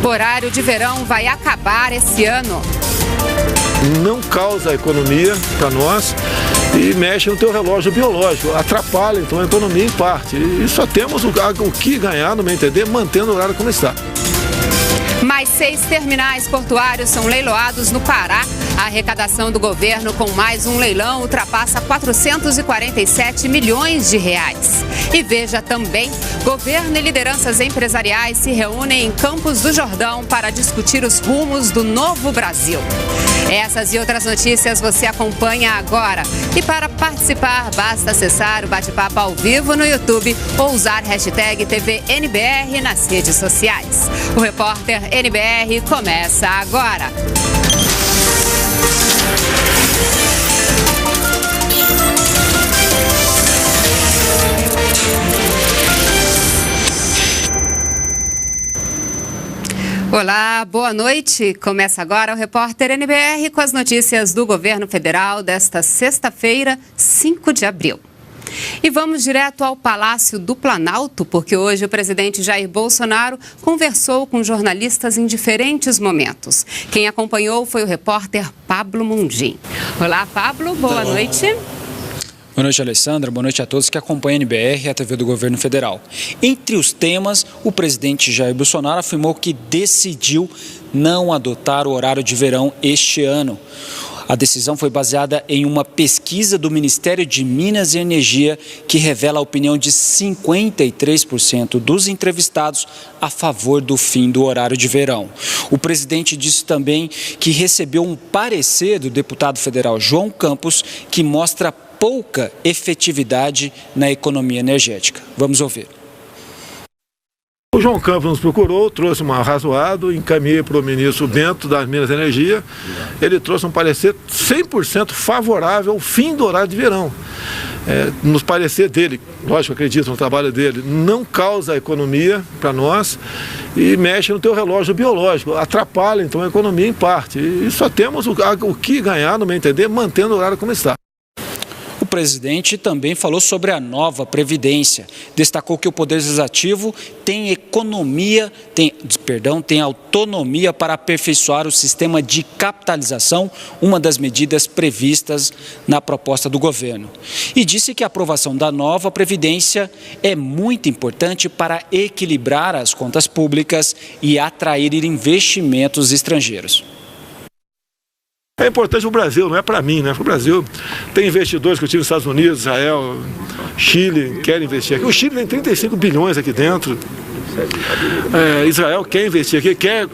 O horário de verão vai acabar esse ano. Não causa economia para nós e mexe no teu relógio biológico, atrapalha então a economia em parte. E só temos o que ganhar, no meu entender, mantendo o horário como está. Mais 6 terminais portuários são leiloados no Pará. A arrecadação do governo com mais um leilão ultrapassa 447 milhões de reais. E veja também, governo e lideranças empresariais se reúnem em Campos do Jordão para discutir os rumos do novo Brasil. Essas e outras notícias você acompanha agora. E para participar, basta acessar o Bate-Papo ao vivo no YouTube ou usar hashtag TVNBR nas redes sociais. O repórter NBR começa agora. Olá, boa noite. Começa agora o repórter NBR com as notícias do governo federal desta sexta-feira, 5 de abril. E vamos direto ao Palácio do Planalto, porque hoje o presidente Jair Bolsonaro conversou com jornalistas em diferentes momentos. Quem acompanhou foi o repórter Pablo Mundim. Olá, Pablo, boa noite. Boa noite, Alessandra. Boa noite a todos que acompanham a NBR e a TV do Governo Federal. Entre os temas, o presidente Jair Bolsonaro afirmou que decidiu não adotar o horário de verão este ano. A decisão foi baseada em uma pesquisa do Ministério de Minas e Energia que revela a opinião de 53% dos entrevistados a favor do fim do horário de verão. O presidente disse também que recebeu um parecer do deputado federal João Campos que mostra pouca efetividade na economia energética. Vamos ouvir. O João Campos nos procurou, trouxe um arrazoado, encaminhei para o ministro Bento das Minas e Energia. Ele trouxe um parecer 100% favorável ao fim do horário de verão. Nos parecer dele, lógico, acredito no trabalho dele, não causa economia para nós e mexe no teu relógio biológico, atrapalha então a economia em parte. E só temos o que ganhar, no meu entender, mantendo o horário como está. O presidente também falou sobre a nova Previdência. Destacou que o Poder Legislativo tem autonomia para aperfeiçoar o sistema de capitalização, uma das medidas previstas na proposta do governo. E disse que a aprovação da nova Previdência é muito importante para equilibrar as contas públicas e atrair investimentos estrangeiros. É importante para o Brasil, não é para mim, né? Para o Brasil. Tem investidores que eu tive nos Estados Unidos, Israel, Chile, querem investir aqui. O Chile tem 35 bilhões aqui dentro. Israel quer investir aqui, quer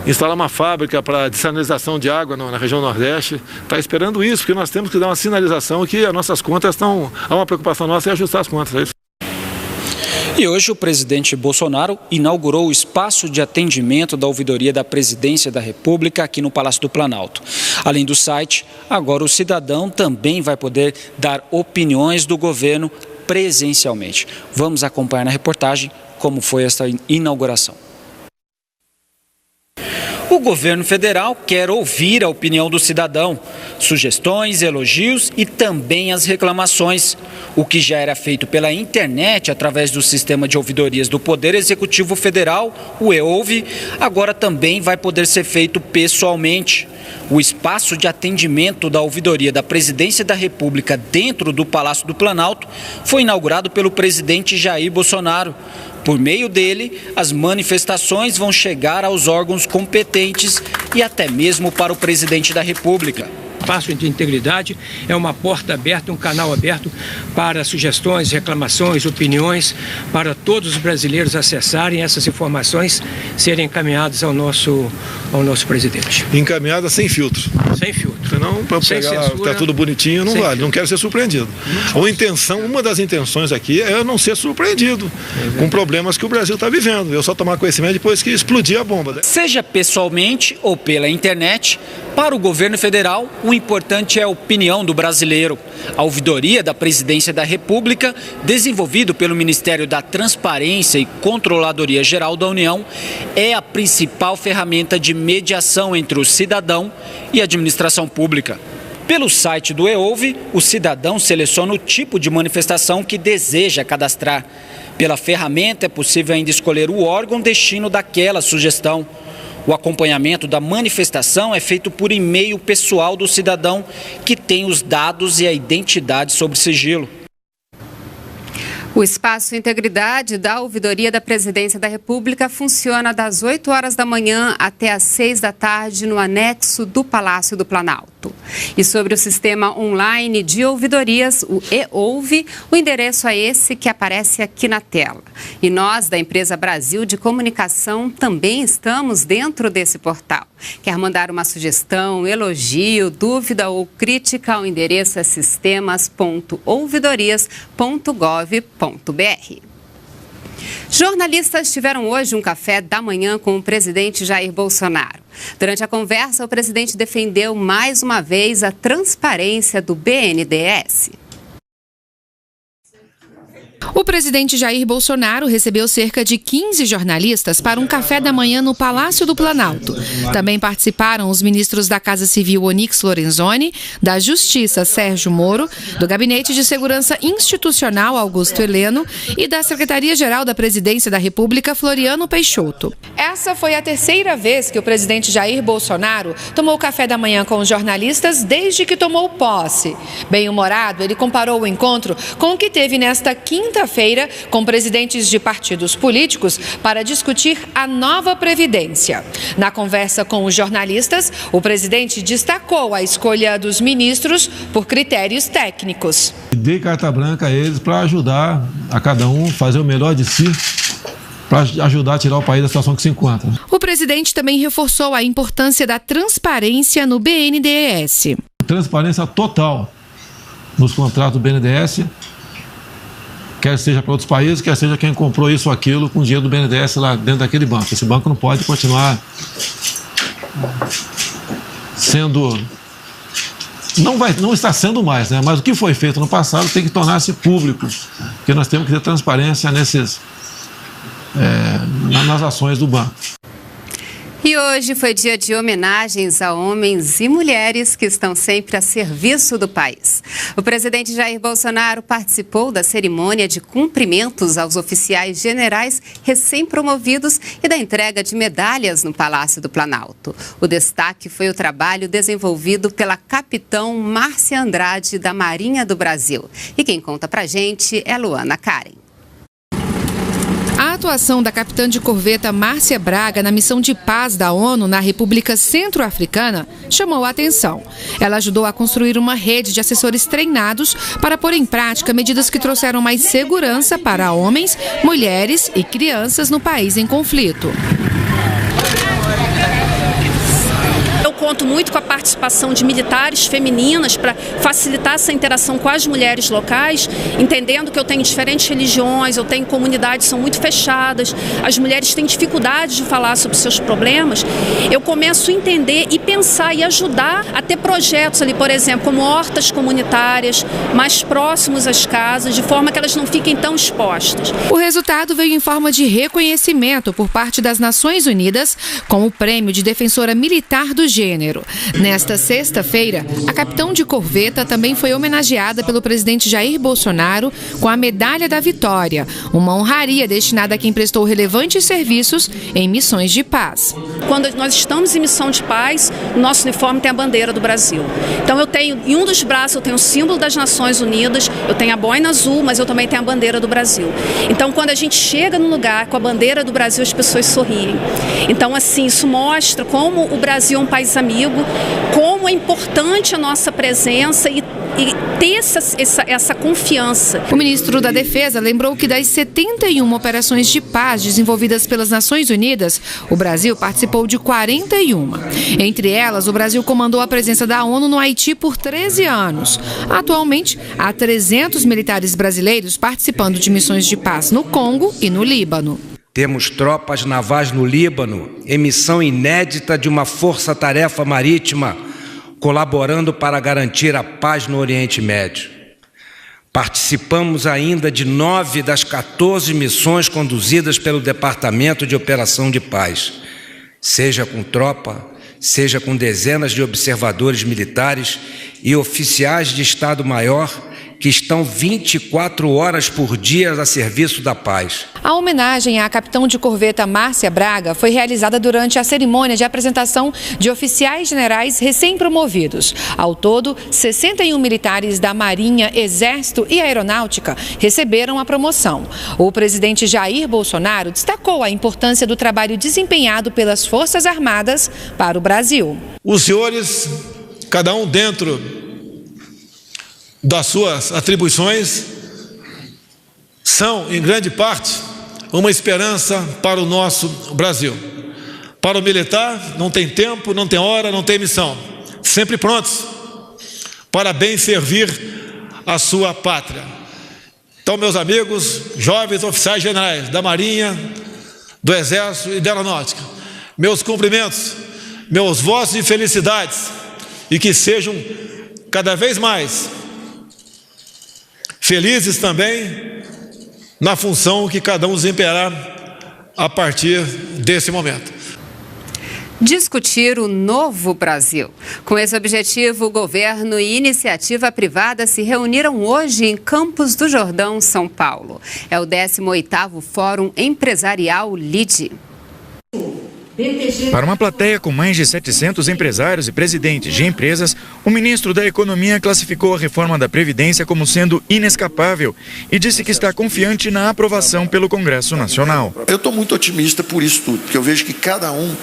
instalar uma fábrica para dessalinização de água na região Nordeste. Está esperando isso, porque nós temos que dar uma sinalização que as nossas contas estão... Há uma preocupação nossa em ajustar as contas, é isso. E hoje o presidente Bolsonaro inaugurou o espaço de atendimento da ouvidoria da Presidência da República aqui no Palácio do Planalto. Além do site, agora o cidadão também vai poder dar opiniões do governo presencialmente. Vamos acompanhar na reportagem como foi esta inauguração. O governo federal quer ouvir a opinião do cidadão, sugestões, elogios e também as reclamações. O que já era feito pela internet através do sistema de ouvidorias do Poder Executivo Federal, o EOUVI, agora também vai poder ser feito pessoalmente. O espaço de atendimento da ouvidoria da Presidência da República dentro do Palácio do Planalto foi inaugurado pelo presidente Jair Bolsonaro. Por meio dele, as manifestações vão chegar aos órgãos competentes e até mesmo para o presidente da República. Espaço de integridade é uma porta aberta, um canal aberto para sugestões, reclamações, opiniões, para todos os brasileiros acessarem essas informações, serem encaminhadas ao nosso presidente. Encaminhadas sem filtro. Sem filtro. Senão, para pegar lá, tá tudo bonitinho, não vale. Não quero ser surpreendido. Uma das intenções aqui é eu não ser surpreendido com problemas que o Brasil está vivendo. Eu só tomar conhecimento depois que explodir a bomba. Seja pessoalmente ou pela internet, para o governo federal, o importante é a opinião do brasileiro. A ouvidoria da Presidência da República, desenvolvido pelo Ministério da Transparência e Controladoria Geral da União, é a principal ferramenta de mediação entre o cidadão e a administração pública. Pelo site do EOUVI, o cidadão seleciona o tipo de manifestação que deseja cadastrar. Pela ferramenta é possível ainda escolher o órgão destino daquela sugestão. O acompanhamento da manifestação é feito por e-mail pessoal do cidadão, que tem os dados e a identidade sob sigilo. O Espaço Integridade da Ouvidoria da Presidência da República funciona das 8 horas da manhã até às 6 da tarde no anexo do Palácio do Planalto. E sobre o sistema online de ouvidorias, o e-Ouve, o endereço é esse que aparece aqui na tela. E nós, da empresa Brasil de Comunicação, também estamos dentro desse portal. Quer mandar uma sugestão, elogio, dúvida ou crítica, o endereço é sistemas.ouvidorias.gov.br. Jornalistas tiveram hoje um café da manhã com o presidente Jair Bolsonaro. Durante a conversa, o presidente defendeu mais uma vez a transparência do BNDES. O presidente Jair Bolsonaro recebeu cerca de 15 jornalistas para um café da manhã no Palácio do Planalto. Também participaram os ministros da Casa Civil Onyx Lorenzoni, da Justiça Sérgio Moro, do Gabinete de Segurança Institucional Augusto Heleno e da Secretaria-Geral da Presidência da República Floriano Peixoto. Essa foi a terceira vez que o presidente Jair Bolsonaro tomou café da manhã com os jornalistas desde que tomou posse. Bem-humorado, ele comparou o encontro com o que teve nesta quinta-feira com presidentes de partidos políticos para discutir a nova Previdência. Na conversa com os jornalistas, o presidente destacou a escolha dos ministros por critérios técnicos. Dei carta branca a eles para ajudar a cada um fazer o melhor de si, para ajudar a tirar o país da situação que se encontra. O presidente também reforçou a importância da transparência no BNDES. Transparência total nos contratos do BNDES, quer seja para outros países, quer seja quem comprou isso ou aquilo com o dinheiro do BNDES lá dentro daquele banco. Esse banco não pode continuar sendo... Não está sendo mais, né? Mas o que foi feito no passado tem que tornar-se público, porque nós temos que ter transparência nas ações do banco. E hoje foi dia de homenagens a homens e mulheres que estão sempre a serviço do país. O presidente Jair Bolsonaro participou da cerimônia de cumprimentos aos oficiais generais recém-promovidos e da entrega de medalhas no Palácio do Planalto. O destaque foi o trabalho desenvolvido pela capitão Márcia Andrade, da Marinha do Brasil. E quem conta pra gente é Luana Karen. A atuação da capitã de corveta Márcia Braga na missão de paz da ONU na República Centro-Africana chamou a atenção. Ela ajudou a construir uma rede de assessores treinados para pôr em prática medidas que trouxeram mais segurança para homens, mulheres e crianças no país em conflito. Eu conto muito com a participação de militares femininas para facilitar essa interação com as mulheres locais, entendendo que eu tenho diferentes religiões, eu tenho comunidades que são muito fechadas, as mulheres têm dificuldade de falar sobre seus problemas. Eu começo a entender e pensar e ajudar a ter projetos ali, por exemplo, como hortas comunitárias, mais próximos às casas, de forma que elas não fiquem tão expostas. O resultado veio em forma de reconhecimento por parte das Nações Unidas com o Prêmio de Defensora Militar do Gênero. Nesta sexta-feira, a capitão de corveta também foi homenageada pelo presidente Jair Bolsonaro com a Medalha da Vitória, uma honraria destinada a quem prestou relevantes serviços em missões de paz. Quando nós estamos em missão de paz, o nosso uniforme tem a bandeira do Brasil. Então eu tenho, em um dos braços eu tenho o símbolo das Nações Unidas, eu tenho a boina azul, mas eu também tenho a bandeira do Brasil. Então quando a gente chega num lugar com a bandeira do Brasil, as pessoas sorriem. Então assim, isso mostra como o Brasil é um país amigo, como é importante a nossa presença e ter essa confiança. O ministro da Defesa lembrou que das 71 operações de paz desenvolvidas pelas Nações Unidas, o Brasil participou de 41. Entre elas, o Brasil comandou a presença da ONU no Haiti por 13 anos. Atualmente, há 300 militares brasileiros participando de missões de paz no Congo e no Líbano. Temos tropas navais no Líbano, emissão inédita de uma força-tarefa marítima, colaborando para garantir a paz no Oriente Médio. Participamos ainda de 9 das 14 missões conduzidas pelo Departamento de Operação de Paz, seja com tropa, seja com dezenas de observadores militares e oficiais de Estado-Maior que estão 24 horas por dia a serviço da paz. A homenagem à capitão de corveta Márcia Braga foi realizada durante a cerimônia de apresentação de oficiais generais recém-promovidos. Ao todo, 61 militares da Marinha, Exército e Aeronáutica receberam a promoção. O presidente Jair Bolsonaro destacou a importância do trabalho desempenhado pelas Forças Armadas para o Brasil. Os senhores, cada um dentro das suas atribuições, são, em grande parte, uma esperança para o nosso Brasil. Para o militar, não tem tempo, não tem hora, não tem missão. Sempre prontos para bem servir a sua pátria. Então, meus amigos, jovens oficiais generais da Marinha, do Exército e da Aeronáutica, meus cumprimentos, meus votos de felicidades e que sejam cada vez mais felizes também na função que cada um desempenhará a partir desse momento. Discutir o novo Brasil. Com esse objetivo, o governo e iniciativa privada se reuniram hoje em Campos do Jordão, São Paulo. É o 18º Fórum Empresarial LIDE. Para uma plateia com mais de 700 empresários e presidentes de empresas, o ministro da Economia classificou a reforma da Previdência como sendo inescapável e disse que está confiante na aprovação pelo Congresso Nacional. Eu estou muito otimista por isso tudo, porque eu vejo que cada um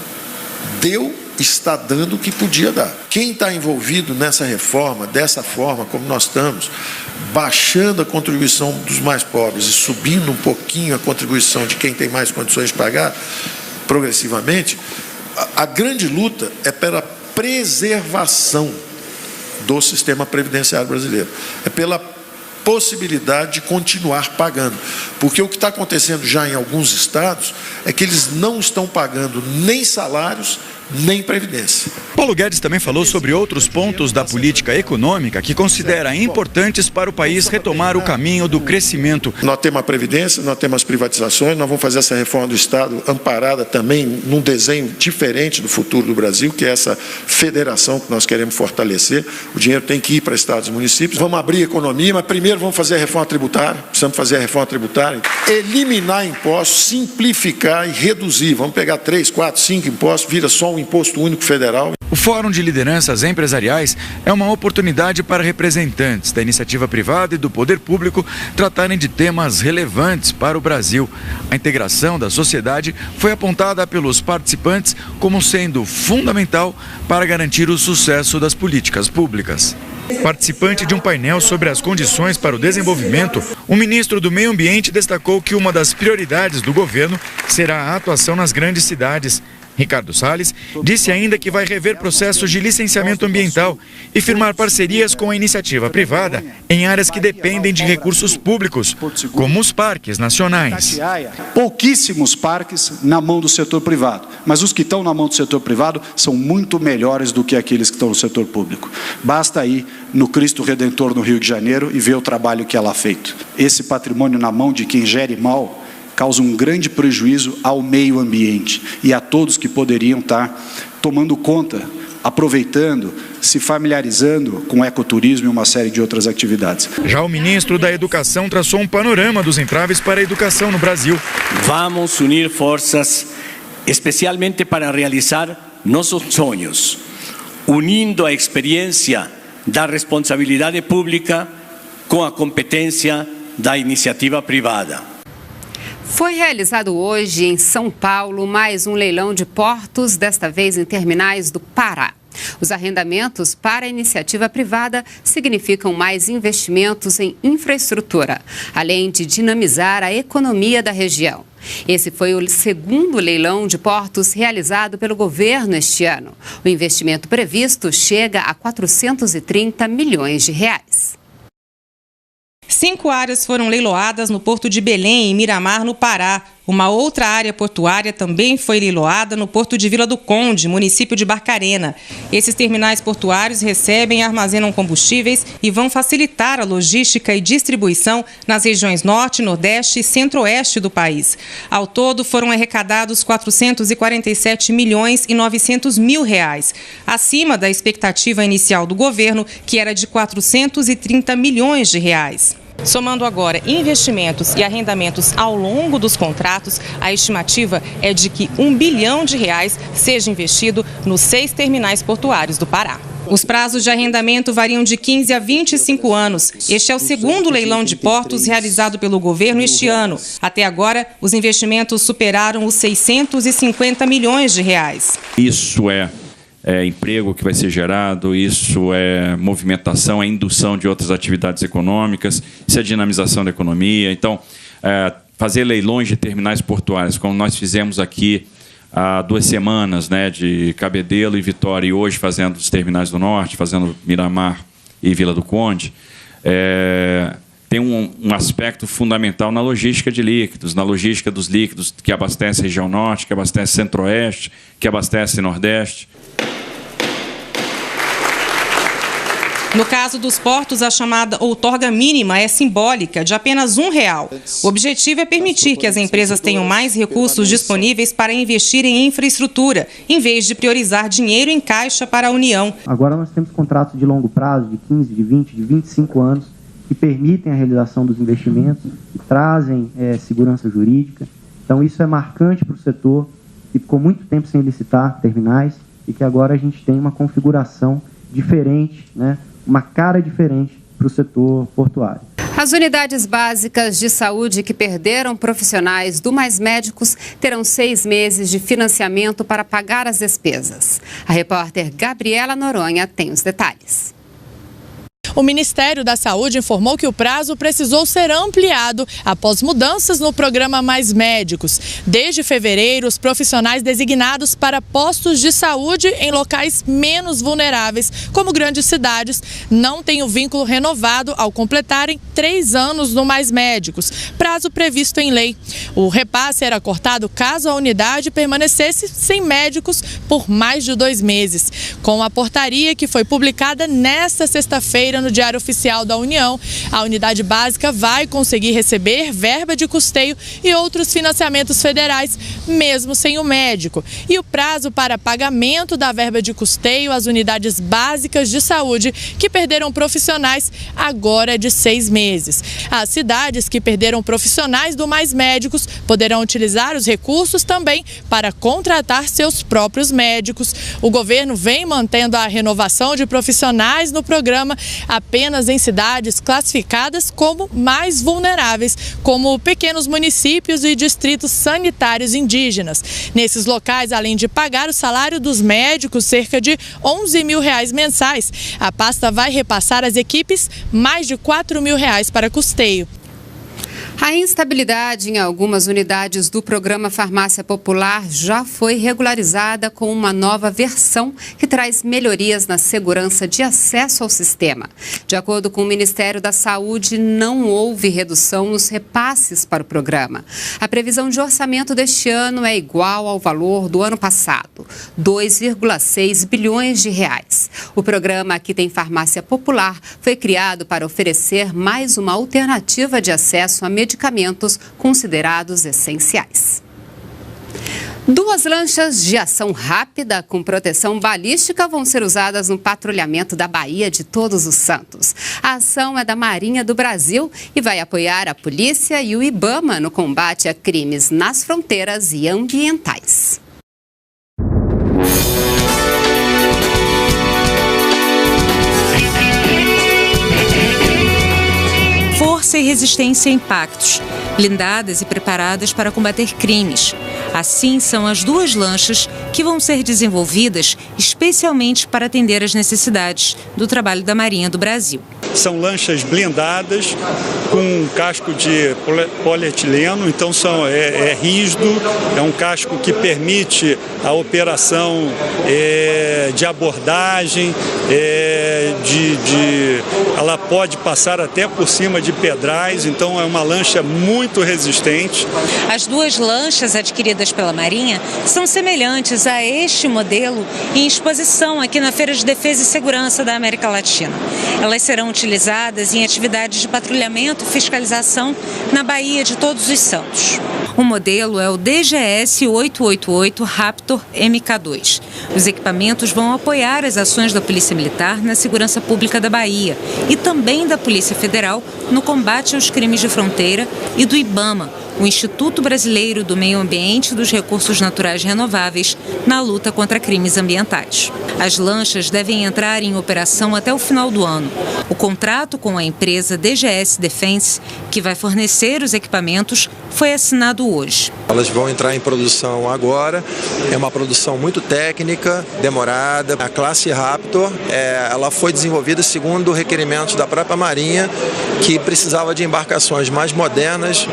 está dando o que podia dar. Quem está envolvido nessa reforma, dessa forma como nós estamos, baixando a contribuição dos mais pobres e subindo um pouquinho a contribuição de quem tem mais condições de pagar, progressivamente, a grande luta é pela preservação do sistema previdenciário brasileiro. É pela possibilidade de continuar pagando. Porque o que está acontecendo já em alguns estados é que eles não estão pagando nem salários, nem previdência. Paulo Guedes também falou sobre outros pontos da política econômica que considera importantes para o país retomar o caminho do crescimento. Nós temos a previdência, nós temos as privatizações, nós vamos fazer essa reforma do Estado amparada também num desenho diferente do futuro do Brasil, que é essa federação que nós queremos fortalecer. O dinheiro tem que ir para estados e municípios. Vamos abrir a economia, mas primeiro vamos fazer a reforma tributária. Precisamos fazer a reforma tributária, eliminar impostos, simplificar e reduzir. Vamos pegar 3, 4, 5 impostos, vira só um imposto único federal. O Fórum de Lideranças Empresariais é uma oportunidade para representantes da iniciativa privada e do poder público tratarem de temas relevantes para o Brasil. A integração da sociedade foi apontada pelos participantes como sendo fundamental para garantir o sucesso das políticas públicas. Participante de um painel sobre as condições para o desenvolvimento, o ministro do Meio Ambiente destacou que uma das prioridades do governo será a atuação nas grandes cidades. Ricardo Salles disse ainda que vai rever processos de licenciamento ambiental e firmar parcerias com a iniciativa privada em áreas que dependem de recursos públicos, como os parques nacionais. Pouquíssimos parques na mão do setor privado, mas os que estão na mão do setor privado são muito melhores do que aqueles que estão no setor público. Basta ir no Cristo Redentor no Rio de Janeiro e ver o trabalho que ela é feito. Esse patrimônio na mão de quem gere mal causa um grande prejuízo ao meio ambiente e a todos que poderiam estar tomando conta, aproveitando, se familiarizando com o ecoturismo e uma série de outras atividades. Já o ministro da Educação traçou um panorama dos entraves para a educação no Brasil. Vamos unir forças especialmente para realizar nossos sonhos, unindo a experiência da responsabilidade pública com a competência da iniciativa privada. Foi realizado hoje em São Paulo mais um leilão de portos, desta vez em terminais do Pará. Os arrendamentos para a iniciativa privada significam mais investimentos em infraestrutura, além de dinamizar a economia da região. Esse foi o segundo leilão de portos realizado pelo governo este ano. O investimento previsto chega a 430 milhões de reais. 5 áreas foram leiloadas no Porto de Belém, em Miramar, no Pará. Uma outra área portuária também foi leiloada no Porto de Vila do Conde, município de Barcarena. Esses terminais portuários recebem e armazenam combustíveis e vão facilitar a logística e distribuição nas regiões Norte, Nordeste e Centro-Oeste do país. Ao todo, foram arrecadados 447 milhões e 900 mil reais, acima da expectativa inicial do governo, que era de 430 milhões de reais. Somando agora investimentos e arrendamentos ao longo dos contratos, a estimativa é de que R$1 bilhão seja investido nos 6 terminais portuários do Pará. Os prazos de arrendamento variam de 15 a 25 anos. Este é o segundo leilão de portos realizado pelo governo este ano. Até agora, os investimentos superaram os 650 milhões de reais. Isso é emprego que vai ser gerado, isso é movimentação, é indução de outras atividades econômicas, isso é dinamização da economia. Então, fazer leilões de terminais portuários, como nós fizemos aqui há 2 semanas, né, de Cabedelo e Vitória, e hoje fazendo os terminais do Norte, fazendo Miramar e Vila do Conde, tem um aspecto fundamental na logística de líquidos, na logística dos líquidos que abastece a região Norte, que abastece Centro-Oeste, que abastece Nordeste. No caso dos portos, a chamada outorga mínima é simbólica, de apenas R$1. O objetivo é permitir que as empresas tenham mais recursos disponíveis para investir em infraestrutura, em vez de priorizar dinheiro em caixa para a União. Agora nós temos contratos de longo prazo, de 15, de 20, de 25 anos, que permitem a realização dos investimentos, que trazem segurança jurídica. Então isso é marcante para o setor, que ficou muito tempo sem licitar terminais, e que agora a gente tem uma configuração diferente, né? Uma cara diferente para o setor portuário. As unidades básicas de saúde que perderam profissionais do Mais Médicos terão 6 meses de financiamento para pagar as despesas. A repórter Gabriela Noronha tem os detalhes. O Ministério da Saúde informou que o prazo precisou ser ampliado após mudanças no programa Mais Médicos. Desde fevereiro, os profissionais designados para postos de saúde em locais menos vulneráveis, como grandes cidades, não têm o vínculo renovado ao completarem 3 anos no Mais Médicos, prazo previsto em lei. O repasse era cortado caso a unidade permanecesse sem médicos por mais de 2 meses. Com a portaria que foi publicada nesta sexta-feira no Diário Oficial da União, a unidade básica vai conseguir receber verba de custeio e outros financiamentos federais, mesmo sem o médico. E o prazo para pagamento da verba de custeio às unidades básicas de saúde que perderam profissionais agora é de 6 meses. As cidades que perderam profissionais do Mais Médicos poderão utilizar os recursos também para contratar seus próprios médicos. O governo vem mantendo a renovação de profissionais no programa apenas em cidades classificadas como mais vulneráveis, como pequenos municípios e distritos sanitários indígenas. Nesses locais, além de pagar o salário dos médicos, cerca de R$11 mil mensais, a pasta vai repassar às equipes mais de R$4 mil para custeio. A instabilidade em algumas unidades do programa Farmácia Popular já foi regularizada com uma nova versão que traz melhorias na segurança de acesso ao sistema. De acordo com o Ministério da Saúde, não houve redução nos repasses para o programa. A previsão de orçamento deste ano é igual ao valor do ano passado, R$2,6 bilhões. O programa Aqui Tem Farmácia Popular foi criado para oferecer mais uma alternativa de acesso a medicamentos considerados essenciais. 2 lanchas de ação rápida com proteção balística vão ser usadas no patrulhamento da Baía de Todos os Santos. A ação é da Marinha do Brasil e vai apoiar a polícia e o IBAMA no combate a crimes nas fronteiras e ambientais. Força e resistência a impactos, blindadas e preparadas para combater crimes. Assim são as 2 lanchas que vão ser desenvolvidas especialmente para atender às necessidades do trabalho da Marinha do Brasil. São lanchas blindadas com casco de polietileno, então é rígido, é um casco que permite a operação de abordagem, ela pode passar até por cima de pedrais, então é uma lancha muito resistente. As duas lanchas adquiridas pela Marinha são semelhantes a este modelo em exposição aqui na Feira de Defesa e Segurança da América Latina. Elas serão utilizadas em atividades de patrulhamento e fiscalização na Baía de Todos os Santos. O modelo é o DGS 888 Raptor MK2. Os equipamentos vão apoiar as ações da Polícia Militar na segurança pública da Bahia e também da Polícia Federal no combate aos crimes de fronteira e do IBAMA, o Instituto Brasileiro do Meio Ambiente e dos Recursos Naturais Renováveis, na luta contra crimes ambientais. As lanchas devem entrar em operação até o final do ano. O contrato com a empresa DGS Defense, que vai fornecer os equipamentos, foi assinado hoje. Elas vão entrar em produção agora, é uma produção muito técnica, demorada. A classe Raptor, ela foi desenvolvida segundo requerimentos da própria Marinha, que precisava de embarcações mais modernas,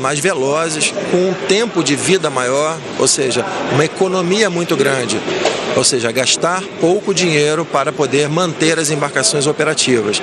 mais velozes, com um tempo de vida maior, ou seja, uma economia muito grande, ou seja, gastar pouco dinheiro para poder manter as embarcações operativas.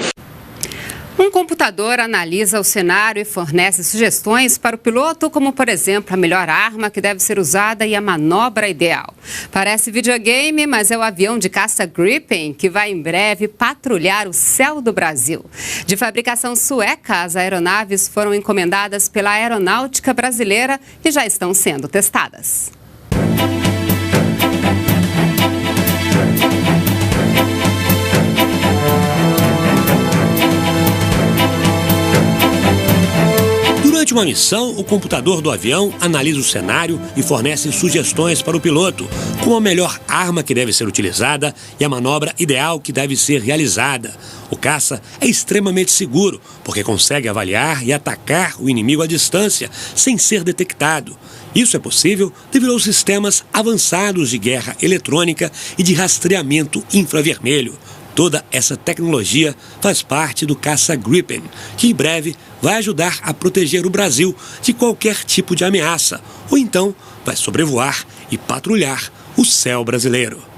Um computador analisa o cenário e fornece sugestões para o piloto, como, por exemplo, a melhor arma que deve ser usada e a manobra ideal. Parece videogame, mas é o avião de caça Gripen que vai em breve patrulhar o céu do Brasil. De fabricação sueca, as aeronaves foram encomendadas pela Aeronáutica Brasileira e já estão sendo testadas. Durante uma missão, o computador do avião analisa o cenário e fornece sugestões para o piloto, como a melhor arma que deve ser utilizada e a manobra ideal que deve ser realizada. O caça é extremamente seguro, porque consegue avaliar e atacar o inimigo à distância, sem ser detectado. Isso é possível devido aos sistemas avançados de guerra eletrônica e de rastreamento infravermelho. Toda essa tecnologia faz parte do caça Gripen, que em breve vai ajudar a proteger o Brasil de qualquer tipo de ameaça, ou então vai sobrevoar e patrulhar o céu brasileiro.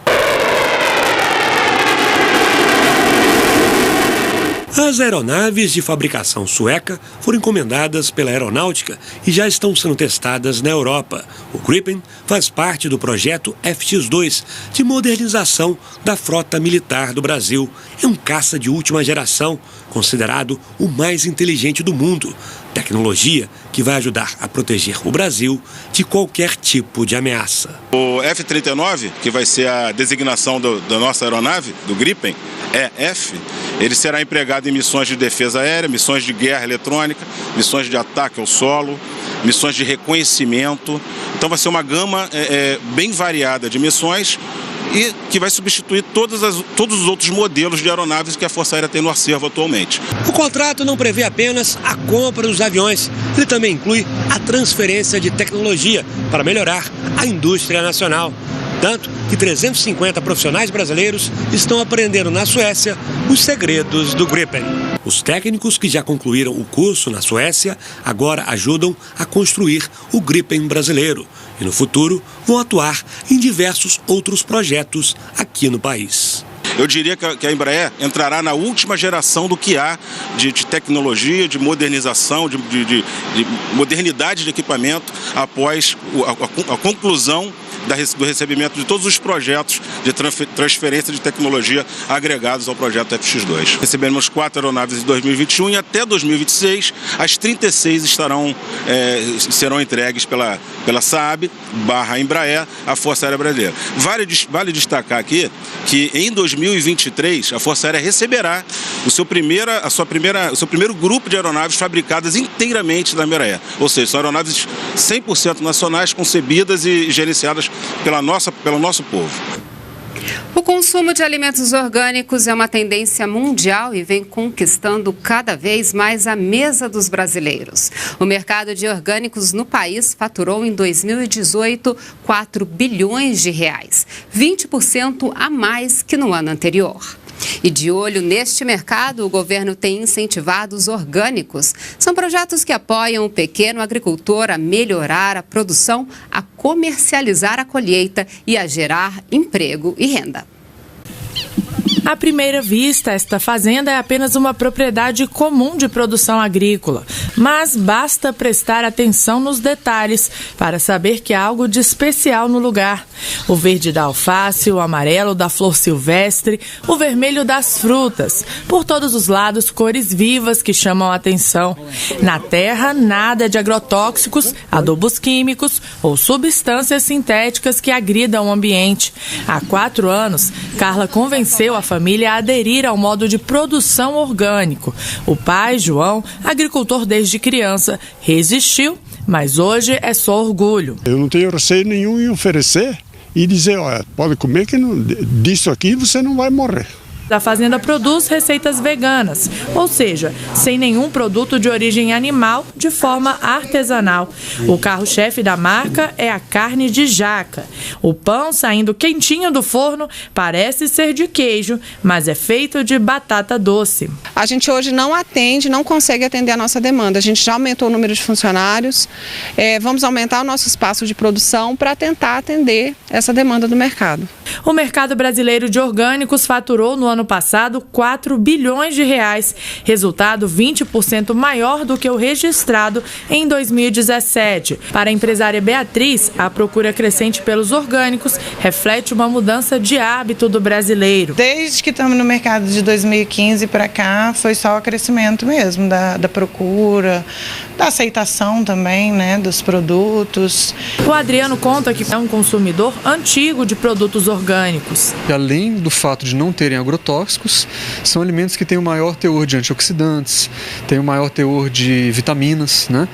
As aeronaves de fabricação sueca foram encomendadas pela Aeronáutica e já estão sendo testadas na Europa. O Gripen faz parte do projeto FX2 de modernização da frota militar do Brasil. É um caça de última geração, considerado o mais inteligente do mundo. Tecnologia que vai ajudar a proteger o Brasil de qualquer tipo de ameaça. O F-39, que vai ser a designação da nossa aeronave, do Gripen, EF, ele será empregado em missões de defesa aérea, missões de guerra eletrônica, missões de ataque ao solo, missões de reconhecimento. Então vai ser uma gama bem variada de missões e que vai substituir todos os outros modelos de aeronaves que a Força Aérea tem no acervo atualmente. O contrato não prevê apenas a compra dos aviões, ele também inclui a transferência de tecnologia para melhorar a indústria nacional. Tanto que 350 profissionais brasileiros estão aprendendo na Suécia os segredos do Gripen. Os técnicos que já concluíram o curso na Suécia agora ajudam a construir o Gripen brasileiro e no futuro vão atuar em diversos outros projetos aqui no país. Eu diria que a Embraer entrará na última geração do que há de tecnologia, de modernização, de modernidade de equipamento após a conclusão do recebimento de todos os projetos de transferência de tecnologia agregados ao projeto FX2. Recebemos 4 aeronaves em 2021 e até 2026 as 36 serão entregues pela Saab/Embraer à Força Aérea Brasileira. Vale destacar aqui que em 2023 a Força Aérea receberá o seu primeiro grupo de aeronaves fabricadas inteiramente na Embraer, ou seja, são aeronaves 100% nacionais, concebidas e gerenciadas pelo nosso povo. O consumo de alimentos orgânicos é uma tendência mundial e vem conquistando cada vez mais a mesa dos brasileiros. O mercado de orgânicos no país faturou em 2018 4 bilhões de reais, 20% a mais que no ano anterior. E de olho neste mercado, o governo tem incentivado os orgânicos. São projetos que apoiam o pequeno agricultor a melhorar a produção, a comercializar a colheita e a gerar emprego e renda. À primeira vista, esta fazenda é apenas uma propriedade comum de produção agrícola, mas basta prestar atenção nos detalhes para saber que há algo de especial no lugar. O verde da alface, o amarelo da flor silvestre, o vermelho das frutas. Por todos os lados, cores vivas que chamam a atenção. Na terra, nada de agrotóxicos, adubos químicos ou substâncias sintéticas que agridam o ambiente. Há 4 anos, Carla convenceu a família a aderir ao modo de produção orgânico. O pai, João, agricultor desde criança, resistiu, mas hoje é só orgulho. Eu não tenho receio nenhum em oferecer e dizer, olha, pode comer que disso aqui você não vai morrer. A fazenda produz receitas veganas, ou seja, sem nenhum produto de origem animal, de forma artesanal. O carro-chefe da marca é a carne de jaca. O pão, saindo quentinho do forno, parece ser de queijo, mas é feito de batata doce. A gente hoje não consegue atender a nossa demanda. A gente já aumentou o número de funcionários, vamos aumentar o nosso espaço de produção para tentar atender essa demanda do mercado. O mercado brasileiro de orgânicos faturou no ano passado 4 bilhões de reais, resultado 20% maior do que o registrado em 2017. Para a empresária Beatriz, a procura crescente pelos orgânicos reflete uma mudança de hábito do brasileiro. Desde que estamos no mercado de 2015 para cá, foi só o crescimento mesmo da procura, da aceitação também, né, dos produtos. O Adriano conta que é um consumidor antigo de produtos orgânicos. E além do fato de não terem agrotóxicos, são alimentos que têm o maior teor de antioxidantes, têm o maior teor de vitaminas, né?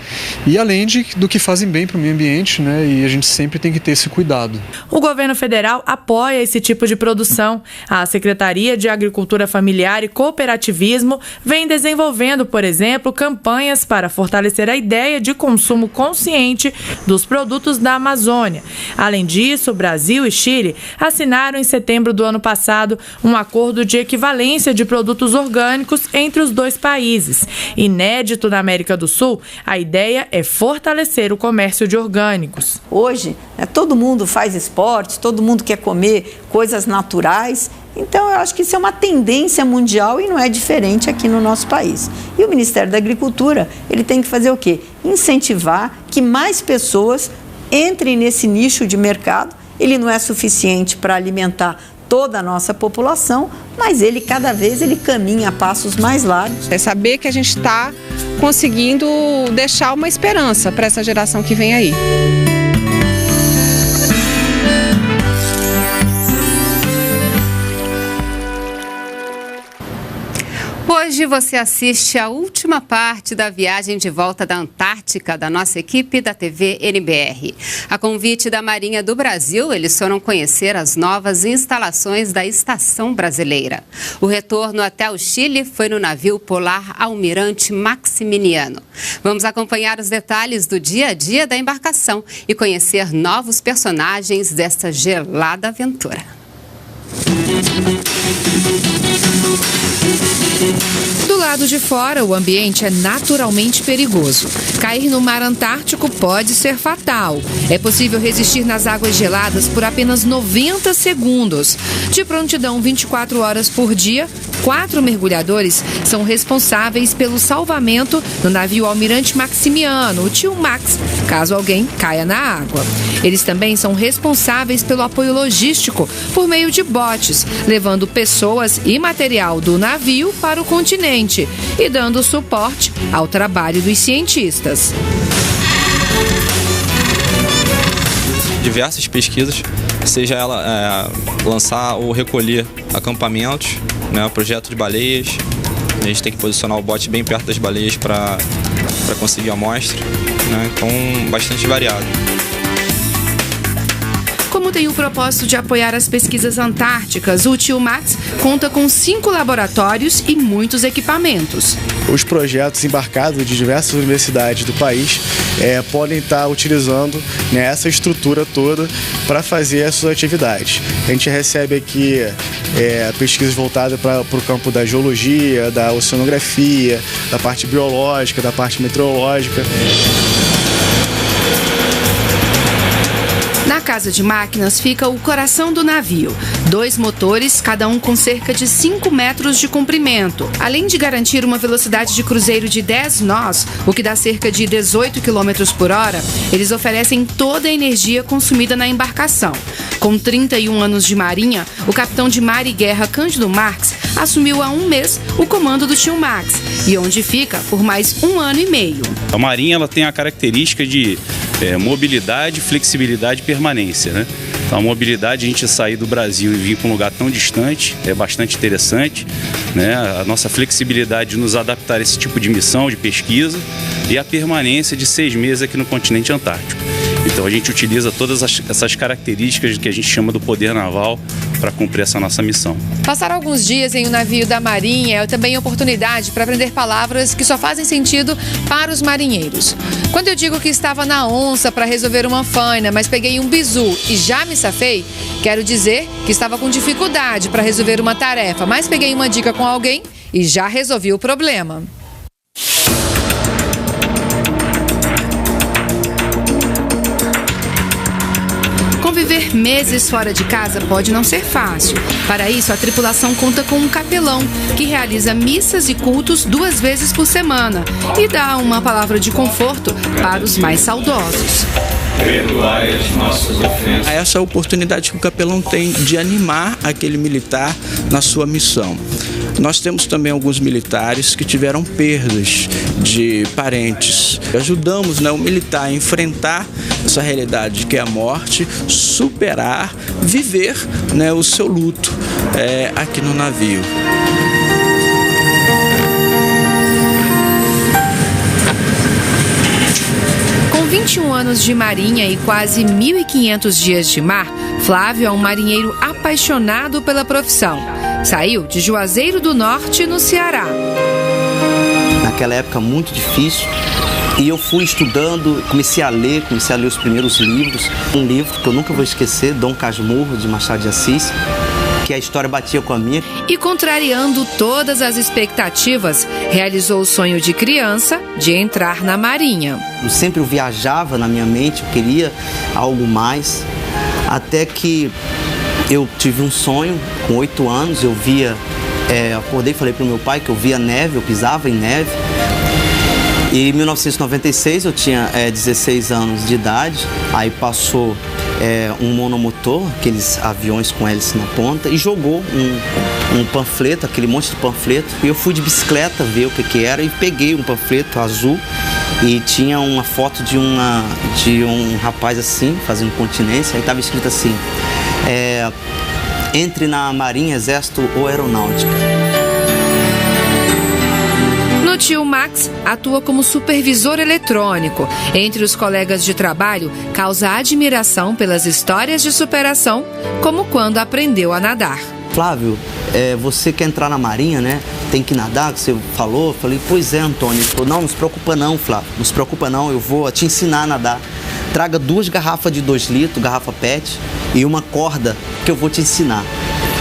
E além do que fazem bem para o meio ambiente, né? E a gente sempre tem que ter esse cuidado. O governo federal apoia esse tipo de produção. A Secretaria de Agricultura Familiar e Cooperativismo vem desenvolvendo, por exemplo, campanhas para fortalecer a ideia de consumo consciente dos produtos da Amazônia. Além disso, Brasil e Chile assinaram em setembro do ano passado um acordo de equivalência de produtos orgânicos entre os dois países. Inédito na América do Sul, a ideia é fortalecer o comércio de orgânicos. Hoje, todo mundo faz esporte, todo mundo quer comer coisas naturais. Então, eu acho que isso é uma tendência mundial e não é diferente aqui no nosso país. E o Ministério da Agricultura, ele tem que fazer o quê? Incentivar que mais pessoas entrem nesse nicho de mercado. Ele não é suficiente para alimentar toda a nossa população, mas cada vez ele caminha a passos mais largos. É saber que a gente está conseguindo deixar uma esperança para essa geração que vem aí. Hoje você assiste a última parte da viagem de volta da Antártica da nossa equipe da TV NBR. A convite da Marinha do Brasil, eles foram conhecer as novas instalações da Estação Brasileira. O retorno até o Chile foi no navio polar Almirante Maximiliano. Vamos acompanhar os detalhes do dia a dia da embarcação e conhecer novos personagens desta gelada aventura. Do lado de fora, o ambiente é naturalmente perigoso. Cair no mar Antártico pode ser fatal. É possível resistir nas águas geladas por apenas 90 segundos. De prontidão 24 horas por dia, 4 mergulhadores são responsáveis pelo salvamento no navio Almirante Maximiano, o tio Max, caso alguém caia na água. Eles também são responsáveis pelo apoio logístico por meio de botes, levando pessoas e material do navio para o continente e dando suporte ao trabalho dos cientistas. Diversas pesquisas, seja ela lançar ou recolher acampamentos, né, projeto de baleias. A gente tem que posicionar o bote bem perto das baleias para conseguir a amostra, né, então bastante variado. Como tem o propósito de apoiar as pesquisas antárticas, o Tio Max conta com 5 laboratórios e muitos equipamentos. Os projetos embarcados de diversas universidades do país podem estar utilizando, né, essa estrutura toda para fazer essas atividades. A gente recebe aqui pesquisas voltadas para o campo da geologia, da oceanografia, da parte biológica, da parte meteorológica. Na casa de máquinas fica o coração do navio. 2 motores, cada um com cerca de 5 metros de comprimento. Além de garantir uma velocidade de cruzeiro de 10 nós, o que dá cerca de 18 km por hora, eles oferecem toda a energia consumida na embarcação. Com 31 anos de marinha, o capitão de mar e guerra Cândido Marques assumiu há 1 mês o comando do Tio Max, e onde fica por mais 1 ano e meio. A marinha ela tem a característica de mobilidade, flexibilidade e permanência, né? Então, a mobilidade, a gente sair do Brasil e vir para um lugar tão distante é bastante interessante, né? A nossa flexibilidade de nos adaptar a esse tipo de missão, de pesquisa, e a permanência de 6 meses aqui no continente antártico. Então a gente utiliza todas essas características que a gente chama do poder naval para cumprir essa nossa missão. Passar alguns dias em um navio da Marinha é também oportunidade para aprender palavras que só fazem sentido para os marinheiros. Quando eu digo que estava na onça para resolver uma faina, mas peguei um bizu e já me safei, quero dizer que estava com dificuldade para resolver uma tarefa, mas peguei uma dica com alguém e já resolvi o problema. Conviver meses fora de casa pode não ser fácil. Para isso, a tripulação conta com um capelão, que realiza missas e cultos 2 vezes por semana e dá uma palavra de conforto para os mais saudosos. Perdoai as nossas ofensas. Essa é a oportunidade que o capelão tem de animar aquele militar na sua missão. Nós temos também alguns militares que tiveram perdas de parentes. Ajudamos, né, o militar a enfrentar essa realidade que é a morte, superar, viver, né, o seu luto aqui no navio. Com 21 anos de marinha e quase 1.500 dias de mar, Flávio é um marinheiro apaixonado pela profissão. Saiu de Juazeiro do Norte, no Ceará. Naquela época muito difícil, e eu fui estudando, comecei a ler os primeiros livros. Um livro que eu nunca vou esquecer, Dom Casmurro, de Machado de Assis, que a história batia com a minha. E contrariando todas as expectativas, realizou o sonho de criança de entrar na Marinha. Eu sempre viajava na minha mente, eu queria algo mais, até que eu tive um sonho, com 8 anos, eu via, acordei e falei para o meu pai que eu via neve, eu pisava em neve. E em 1996 eu tinha 16 anos de idade, aí passou um monomotor, aqueles aviões com hélice na ponta, e jogou um panfleto, aquele monte de panfleto, e eu fui de bicicleta ver o que era e peguei um panfleto azul e tinha uma foto de um rapaz assim, fazendo continência, aí estava escrito assim, entre na Marinha, Exército ou Aeronáutica. O Tio Max atua como supervisor eletrônico. Entre os colegas de trabalho, causa admiração pelas histórias de superação, como quando aprendeu a nadar. Flávio, você quer entrar na Marinha, né? Tem que nadar, que você falou. Eu falei, pois é, Antônio. Ele falou, não se preocupa não, Flávio. Não se preocupa não, eu vou te ensinar a nadar. Traga 2 garrafas de 2 litros, garrafa PET, e uma corda que eu vou te ensinar.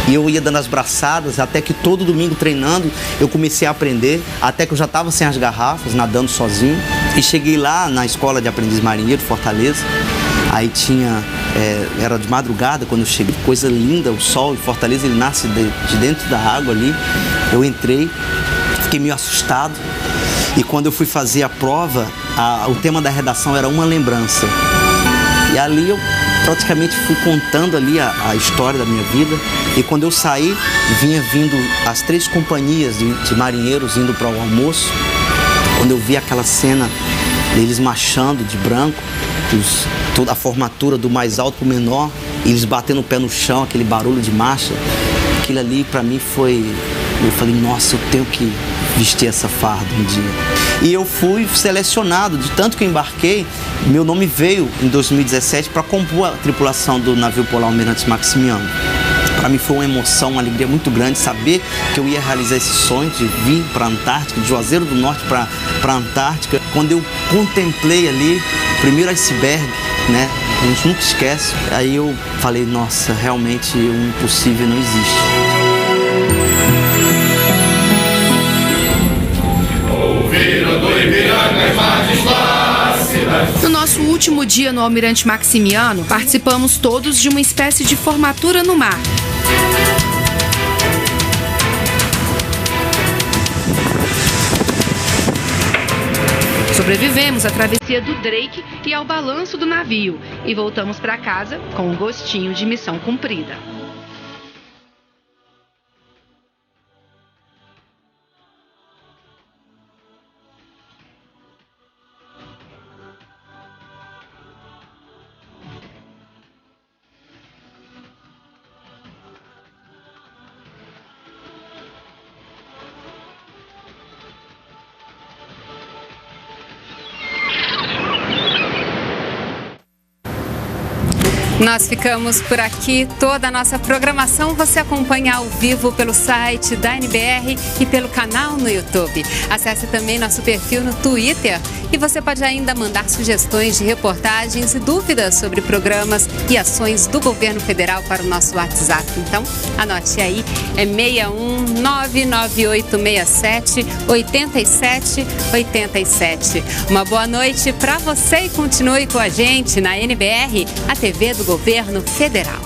E eu ia dando as braçadas, até que todo domingo treinando, eu comecei a aprender, até que eu já estava sem as garrafas, nadando sozinho. E cheguei lá na escola de aprendiz marinheiro, Fortaleza. Aí era de madrugada quando eu cheguei, coisa linda, o sol em Fortaleza, ele nasce de dentro da água ali. Eu entrei, fiquei meio assustado. E quando eu fui fazer a prova, o tema da redação era uma lembrança. E ali eu praticamente fui contando ali a história da minha vida. E quando eu saí, vinha vindo as 3 companhias de marinheiros indo para o almoço. Quando eu vi aquela cena deles marchando de branco, toda a formatura do mais alto para o menor, eles batendo o pé no chão, aquele barulho de marcha, aquilo ali para mim foi Eu falei, nossa, eu tenho que vestir essa farda um dia. E eu fui selecionado, de tanto que eu embarquei, meu nome veio em 2017 para compor a tripulação do navio polar Almirante Maximiano. Para mim foi uma emoção, uma alegria muito grande saber que eu ia realizar esse sonho de vir para a Antártica, de Juazeiro do Norte para a Antártica. Quando eu contemplei ali o primeiro iceberg, né? A gente nunca esquece. Aí eu falei, nossa, realmente o impossível não existe. No nosso último dia no Almirante Maximiano, participamos todos de uma espécie de formatura no mar. Sobrevivemos à travessia do Drake e ao balanço do navio e voltamos para casa com um gostinho de missão cumprida. Nós ficamos por aqui. Toda a nossa programação você acompanha ao vivo pelo site da NBR e pelo canal no YouTube. Acesse também nosso perfil no Twitter e você pode ainda mandar sugestões de reportagens e dúvidas sobre programas e ações do governo federal para o nosso WhatsApp. Então, anote aí, é 61 99867 8787. Uma boa noite para você e continue com a gente na NBR, a TV do Governo Federal.